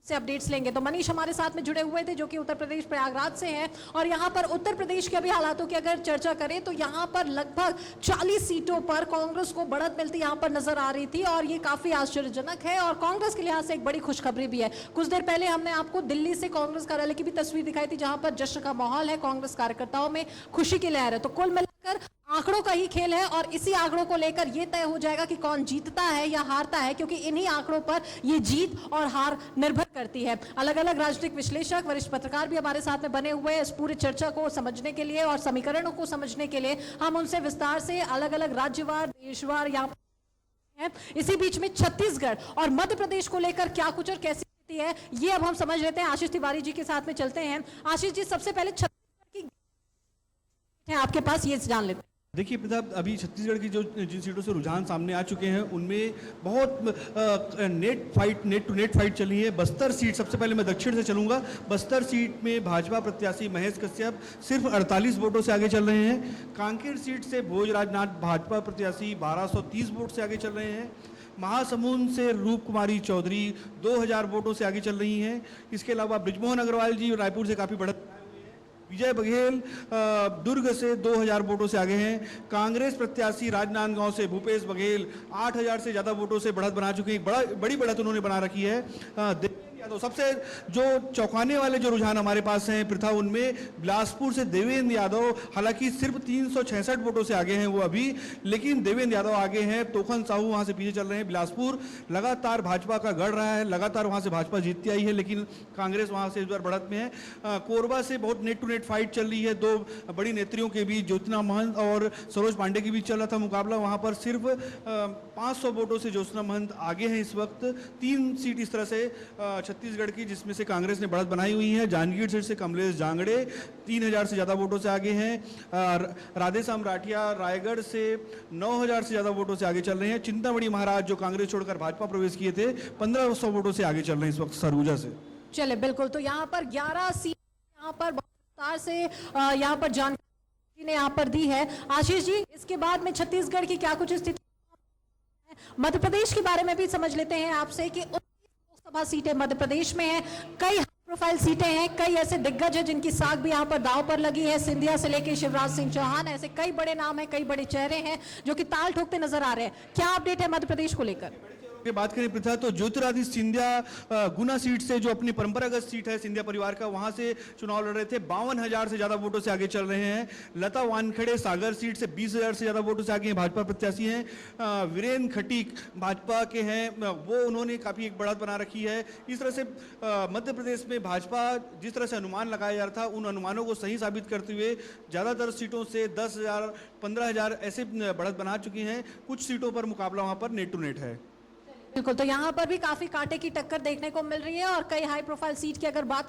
से अपडेट्स लेंगे। तो मनीष हमारे साथ में जुड़े हुए थे जो कि उत्तर प्रदेश प्रयागराज से हैं, और यहाँ पर उत्तर प्रदेश के अभी हालातों की अगर चर्चा करें तो यहाँ पर लगभग 40 सीटों पर कांग्रेस को बढ़त मिलती यहाँ पर नजर आ रही थी, और ये काफी आश्चर्यजनक है और कांग्रेस के लिहाज से एक बड़ी खुशखबरी भी है। कुछ देर पहले हमने आपको दिल्ली से कांग्रेस कार्यालय की भी तस्वीर दिखाई थी जहां पर जश्न का माहौल है, कांग्रेस कार्यकर्ताओं में खुशी की लहर है। तो कुल मिलाकर आंकड़ों का ही खेल है और इसी आंकड़ों को लेकर यह तय हो जाएगा कि कौन जीतता है या हारता है, क्योंकि इन्हीं आंकड़ों पर यह जीत और हार निर्भर करती है। अलग अलग राजनीतिक विश्लेषक, वरिष्ठ पत्रकार भी हमारे साथ में बने हुए हैं इस पूरी चर्चा को समझने के लिए और समीकरणों को समझने के लिए। हम उनसे विस्तार से अलग अलग राज्यवार, देशवार यहाँ है। इसी बीच में छत्तीसगढ़ और मध्य प्रदेश को लेकर क्या कुछ और कैसी स्थिति है ये अब हम समझ लेते हैं। आशीष तिवारी जी के साथ में चलते हैं। आशीष जी, सबसे पहले छत्तीसगढ़ की है आपके पास, ये जान लेते हैं। देखिए प्रताप, अभी छत्तीसगढ़ की जो जिन सीटों से रुझान सामने आ चुके हैं उनमें बहुत नेट टू नेट फाइट चली है। बस्तर सीट, सबसे पहले मैं दक्षिण से चलूंगा। बस्तर सीट में भाजपा प्रत्याशी महेश कश्यप सिर्फ 48 वोटों से आगे चल रहे हैं। कांकेर सीट से भोजराजनाथ भाजपा प्रत्याशी 1230 वोट से आगे चल रहे हैं। महासमुंद से रूप कुमारी चौधरी 2000 वोटों से आगे चल रही हैं। इसके अलावा ब्रिजमोहन अग्रवाल जी रायपुर से काफ़ी बढ़त, विजय बघेल दुर्ग से 2000 वोटों से आगे हैं। कांग्रेस प्रत्याशी राजनांदगांव से भूपेश बघेल 8000 से ज़्यादा वोटों से बढ़त बना चुके हैं। बड़ी बढ़त उन्होंने बना रखी है। देवेंद्र यादव, सबसे जो चौंकाने वाले जो रुझान हमारे पास हैं पृथा, उनमें बिलासपुर से देवेंद्र यादव, हालांकि सिर्फ 366 वोटों से आगे हैं वो अभी, लेकिन देवेंद्र यादव आगे हैं। तोखन साहू वहां से पीछे चल रहे हैं। बिलासपुर लगातार भाजपा का गढ़ रहा है, लगातार वहां से भाजपा जीतती आई है, लेकिन कांग्रेस वहां से इस बार बढ़त में है। कोरबा से बहुत नेट टू नेट फाइट चल रही है दो बड़ी नेत्रियों के बीच, ज्योत्सना महंत और सरोज पांडे के बीच चल रहा था मुकाबला। वहां पर सिर्फ 500 वोटों से ज्योत्सना महंत आगे हैं इस वक्त। 3 सीट इस तरह से छत्तीसगढ़ की जिसमें से कांग्रेस ने बढ़त बनाई हुई है। जांजगीर सीट से कमलेश जांगड़े 3000 से ज़्यादा वोटों से आगे हैं। राधेश्याम राठिया रायगढ़ से 9000 से ज़्यादा वोटों से आगे चल रहे हैं। चिंतामणि महाराज जो कांग्रेस छोड़कर भाजपा प्रवेश किए थे 1500 वोटों से आगे चल रहे हैं इस वक्त सरगुजा से। चले बिल्कुल, तो यहाँ पर 11 सीट यहाँ पर विस्तार से यहाँ पर जानकारी ने यहाँ पर दी है। आशीष जी, इसके बाद में छत्तीसगढ़ की क्या कुछ स्थिति, मध्य प्रदेश के बारे में भी समझ लेते हैं आपसे कि लोकसभा सीटें मध्य प्रदेश में है, कई हाई प्रोफाइल सीटें हैं, कई ऐसे दिग्गज हैं जिनकी साख भी यहाँ पर दांव पर लगी है। सिंधिया से लेकर शिवराज सिंह चौहान, ऐसे कई बड़े नाम हैं, कई बड़े चेहरे हैं जो कि ताल ठोकते नजर आ रहे हैं। क्या अपडेट है मध्य प्रदेश को लेकर? बात करें पृथा, तो ज्योतिरादित्य सिंधिया गुना सीट से, जो अपनी परंपरागत सीट है सिंधिया परिवार का, वहां से चुनाव लड़ रहे थे। 52,000 से ज्यादा वोटों से आगे चल रहे हैं। लता वानखेड़े सागर सीट से 20,000 से ज्यादा वोटों से आगे हैं, भाजपा प्रत्याशी हैं। वीरेंद्र खटीक भाजपा के हैं, वो उन्होंने काफी एक बढ़त बना रखी है। इस तरह से मध्य प्रदेश में भाजपा जिस तरह से अनुमान लगाया जा रहा था उन अनुमानों को सही साबित करते हुए ज्यादातर सीटों से 10,000 15,000 ऐसे बढ़त बना चुकी हैं। कुछ सीटों पर मुकाबला वहां पर नेट टू नेट है। बिल्कुल, तो यहाँ पर भी काफी कांटे की टक्कर देखने को मिल रही है और कई हाई प्रोफाइल सीट की अगर बात